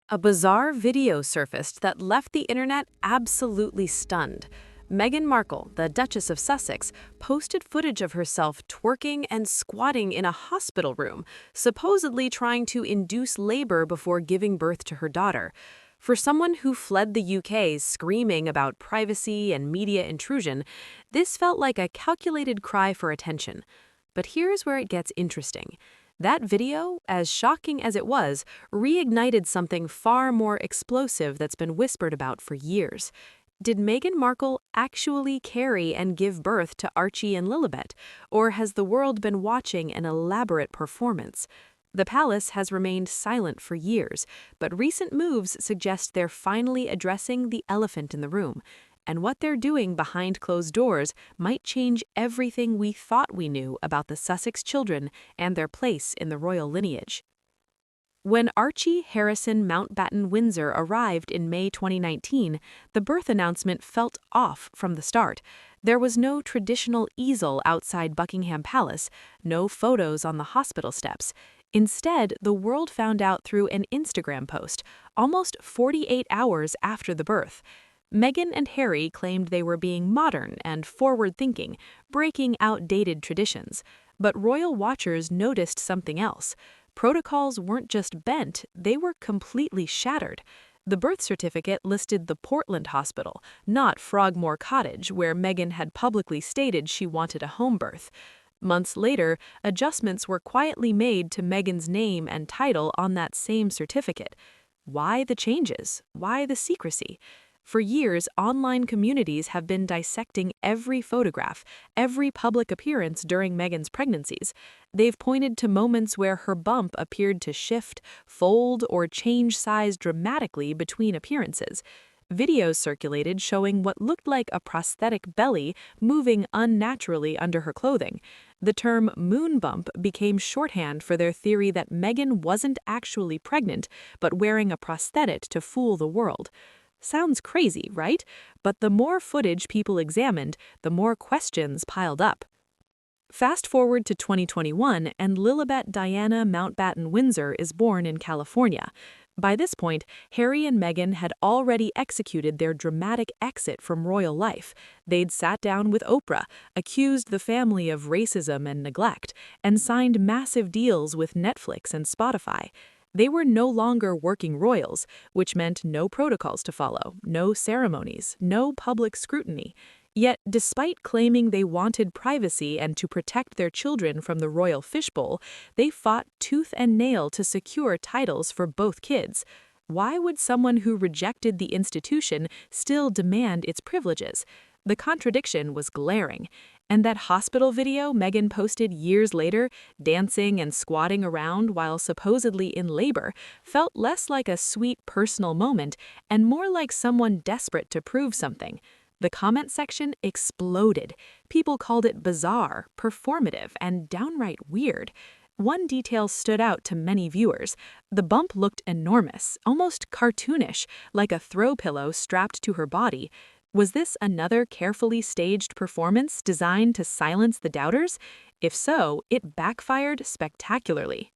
A bizarre video surfaced that left the internet absolutely stunned. Meghan Markle, the Duchess of Sussex, posted footage of herself twerking and squatting in a hospital room, supposedly trying to induce labor before giving birth to her daughter. For someone who fled the UK screaming about privacy and media intrusion, this felt like a calculated cry for attention. But here's where it gets interesting. That video, as shocking as it was, reignited something far more explosive that's been whispered about for years. Did Meghan Markle actually carry and give birth to Archie and Lilibet, or has the world been watching an elaborate performance? The palace has remained silent for years, but recent moves suggest they're finally addressing the elephant in the room. And what they're doing behind closed doors might change everything we thought we knew about the Sussex children and their place in the royal lineage. When Archie Harrison Mountbatten Windsor arrived in May 2019, the birth announcement felt off from the start. There was no traditional easel outside Buckingham Palace, no photos on the hospital steps. Instead, the world found out through an Instagram post, almost 48 hours after the birth. Meghan and Harry claimed they were being modern and forward-thinking, breaking outdated traditions. But royal watchers noticed something else. Protocols weren't just bent, they were completely shattered. The birth certificate listed the Portland Hospital, not Frogmore Cottage, where Meghan had publicly stated she wanted a home birth. Months later, adjustments were quietly made to Meghan's name and title on that same certificate. Why the changes? Why the secrecy? For years, online communities have been dissecting every photograph, every public appearance during Meghan's pregnancies. They've pointed to moments where her bump appeared to shift, fold, or change size dramatically between appearances. Videos circulated showing what looked like a prosthetic belly moving unnaturally under her clothing. The term moon bump became shorthand for their theory that Meghan wasn't actually pregnant, but wearing a prosthetic to fool the world. Sounds crazy, right? But the more footage people examined, the more questions piled up. Fast forward to 2021, and Lilibet Diana Mountbatten Windsor is born in California. By this point, Harry and Meghan had already executed their dramatic exit from royal life. They'd sat down with Oprah, accused the family of racism and neglect, and signed massive deals with Netflix and Spotify. They were no longer working royals, which meant no protocols to follow, no ceremonies, no public scrutiny. Yet, despite claiming they wanted privacy and to protect their children from the royal fishbowl, they fought tooth and nail to secure titles for both kids. Why would someone who rejected the institution still demand its privileges? The contradiction was glaring. And that hospital video Meghan posted years later, dancing and squatting around while supposedly in labor, felt less like a sweet personal moment and more like someone desperate to prove something. The comment section exploded. People called it bizarre, performative, and downright weird. One detail stood out to many viewers. The bump looked enormous, almost cartoonish, like a throw pillow strapped to her body. Was this another carefully staged performance designed to silence the doubters? If so, it backfired spectacularly.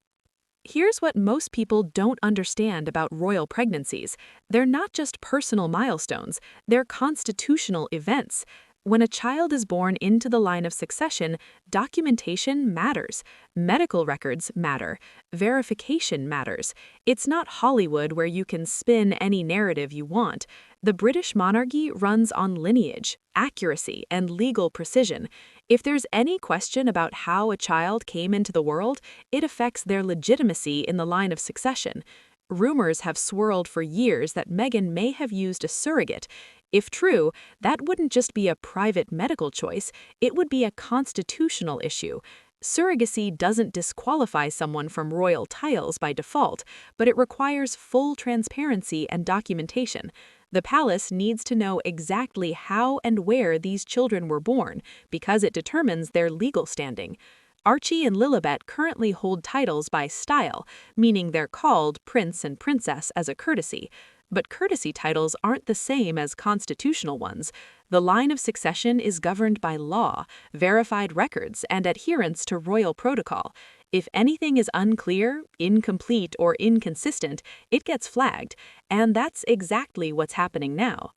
Here's what most people don't understand about royal pregnancies. They're not just personal milestones, they're constitutional events. When a child is born into the line of succession, documentation matters. Medical records matter. Verification matters. It's not Hollywood where you can spin any narrative you want. The British monarchy runs on lineage, accuracy, and legal precision. If there's any question about how a child came into the world, it affects their legitimacy in the line of succession. Rumors have swirled for years that Meghan may have used a surrogate. If true, that wouldn't just be a private medical choice, it would be a constitutional issue. Surrogacy doesn't disqualify someone from royal titles by default, but it requires full transparency and documentation. The palace needs to know exactly how and where these children were born, because it determines their legal standing. Archie and Lilibet currently hold titles by style, meaning they're called prince and princess as a courtesy. But courtesy titles aren't the same as constitutional ones. The line of succession is governed by law, verified records, and adherence to royal protocol. If anything is unclear, incomplete, or inconsistent, it gets flagged, and that's exactly what's happening now.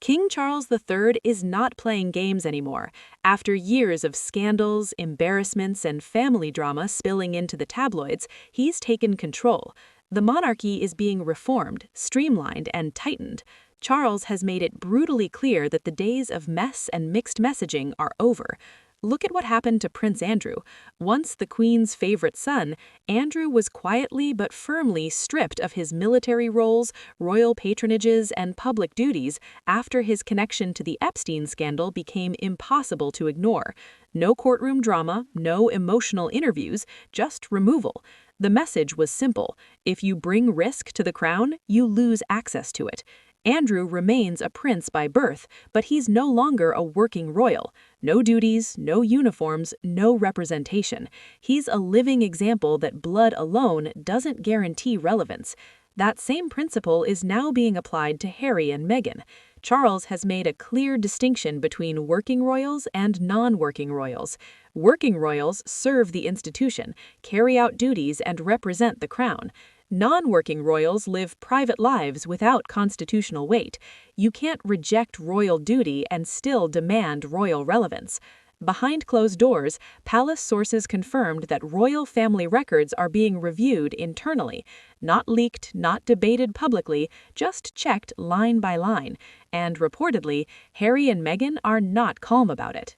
King Charles III is not playing games anymore. After years of scandals, embarrassments, and family drama spilling into the tabloids, he's taken control. The monarchy is being reformed, streamlined, and tightened. Charles has made it brutally clear that the days of mess and mixed messaging are over. Look at what happened to Prince Andrew. Once the Queen's favorite son, Andrew was quietly but firmly stripped of his military roles, royal patronages, and public duties after his connection to the Epstein scandal became impossible to ignore. No courtroom drama, no emotional interviews, just removal. The message was simple: if you bring risk to the crown, you lose access to it. Andrew remains a prince by birth, but he's no longer a working royal. No duties, no uniforms, no representation. He's a living example that blood alone doesn't guarantee relevance. That same principle is now being applied to Harry and Meghan. Charles has made a clear distinction between working royals and non-working royals. Working royals serve the institution, carry out duties, and represent the crown. Non-working royals live private lives without constitutional weight. You can't reject royal duty and still demand royal relevance. Behind closed doors, palace sources confirmed that royal family records are being reviewed internally. Not leaked, not debated publicly, just checked line by line. And reportedly, Harry and Meghan are not calm about it.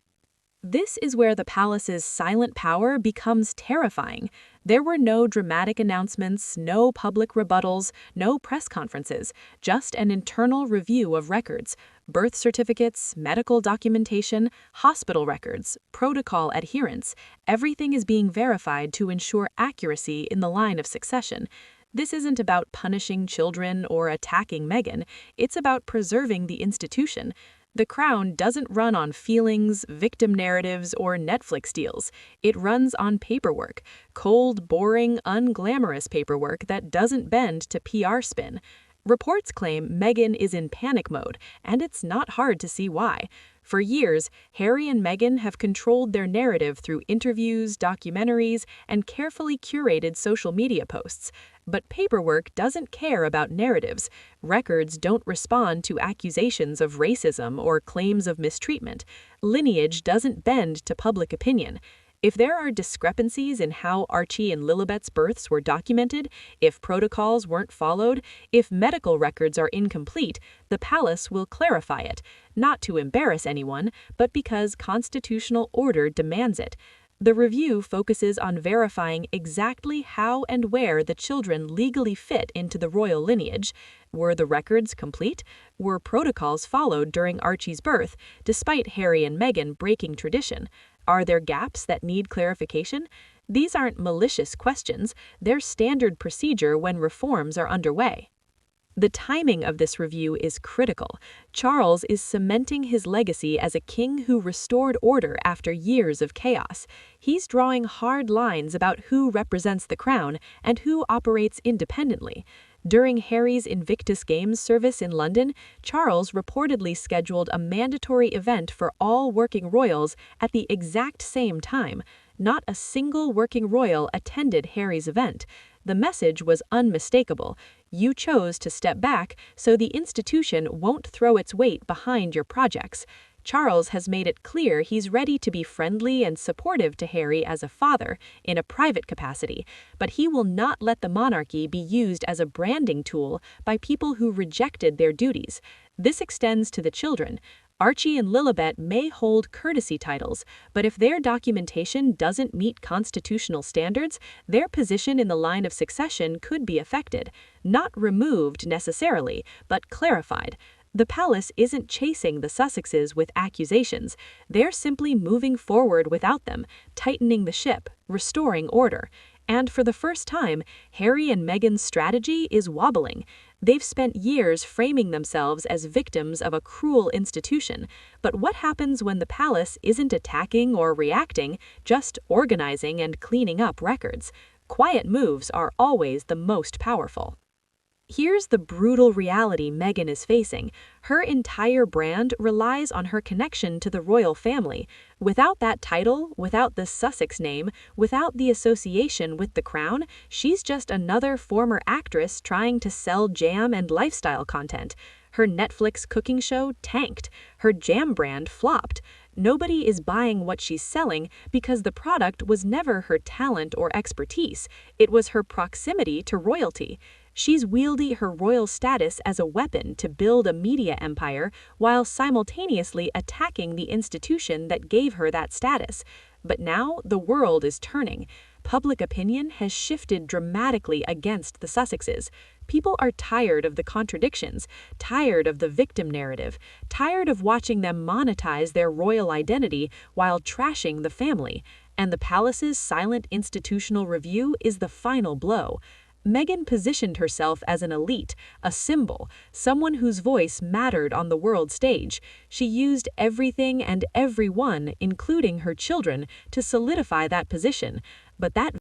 This is where the palace's silent power becomes terrifying. There were no dramatic announcements, no public rebuttals, no press conferences, just an internal review of records, birth certificates, medical documentation, hospital records, protocol adherence. Everything is being verified to ensure accuracy in the line of succession. This isn't about punishing children or attacking Meghan, it's about preserving the institution. The crown doesn't run on feelings, victim narratives, or Netflix deals. It runs on paperwork, cold, boring, unglamorous paperwork that doesn't bend to PR spin. Reports claim Meghan is in panic mode, and it's not hard to see why. For years, Harry and Meghan have controlled their narrative through interviews, documentaries, and carefully curated social media posts. But paperwork doesn't care about narratives. Records don't respond to accusations of racism or claims of mistreatment. Lineage doesn't bend to public opinion. If there are discrepancies in how Archie and Lilibet's births were documented, if protocols weren't followed, if medical records are incomplete, the palace will clarify it, not to embarrass anyone, but because constitutional order demands it. The review focuses on verifying exactly how and where the children legally fit into the royal lineage. Were the records complete? Were protocols followed during Archie's birth, despite Harry and Meghan breaking tradition? Are there gaps that need clarification? These aren't malicious questions, they're standard procedure when reforms are underway. The timing of this review is critical. Charles is cementing his legacy as a king who restored order after years of chaos. He's drawing hard lines about who represents the crown and who operates independently. During Harry's Invictus Games service in London, Charles reportedly scheduled a mandatory event for all working royals at the exact same time. Not a single working royal attended Harry's event. The message was unmistakable. You chose to step back, so the institution won't throw its weight behind your projects. Charles has made it clear he's ready to be friendly and supportive to Harry as a father in a private capacity, but he will not let the monarchy be used as a branding tool by people who rejected their duties. This extends to the children. Archie and Lilibet may hold courtesy titles, but if their documentation doesn't meet constitutional standards, their position in the line of succession could be affected. Not removed necessarily, but clarified. The palace isn't chasing the Sussexes with accusations. They're simply moving forward without them, tightening the ship, restoring order. And for the first time, Harry and Meghan's strategy is wobbling. They've spent years framing themselves as victims of a cruel institution. But what happens when the palace isn't attacking or reacting, just organizing and cleaning up records? Quiet moves are always the most powerful. Here's the brutal reality Meghan is facing. Her entire brand relies on her connection to the royal family. Without that title, without the Sussex name, without the association with the crown, she's just another former actress trying to sell jam and lifestyle content. Her Netflix cooking show tanked. Her jam brand flopped. Nobody is buying what she's selling because the product was never her talent or expertise. It was her proximity to royalty. She's wielded her royal status as a weapon to build a media empire while simultaneously attacking the institution that gave her that status. But now the world is turning. Public opinion has shifted dramatically against the Sussexes. People are tired of the contradictions, tired of the victim narrative, tired of watching them monetize their royal identity while trashing the family. And the palace's silent institutional review is the final blow. Meghan positioned herself as an elite, a symbol, someone whose voice mattered on the world stage. She used everything and everyone, including her children, to solidify that position. But that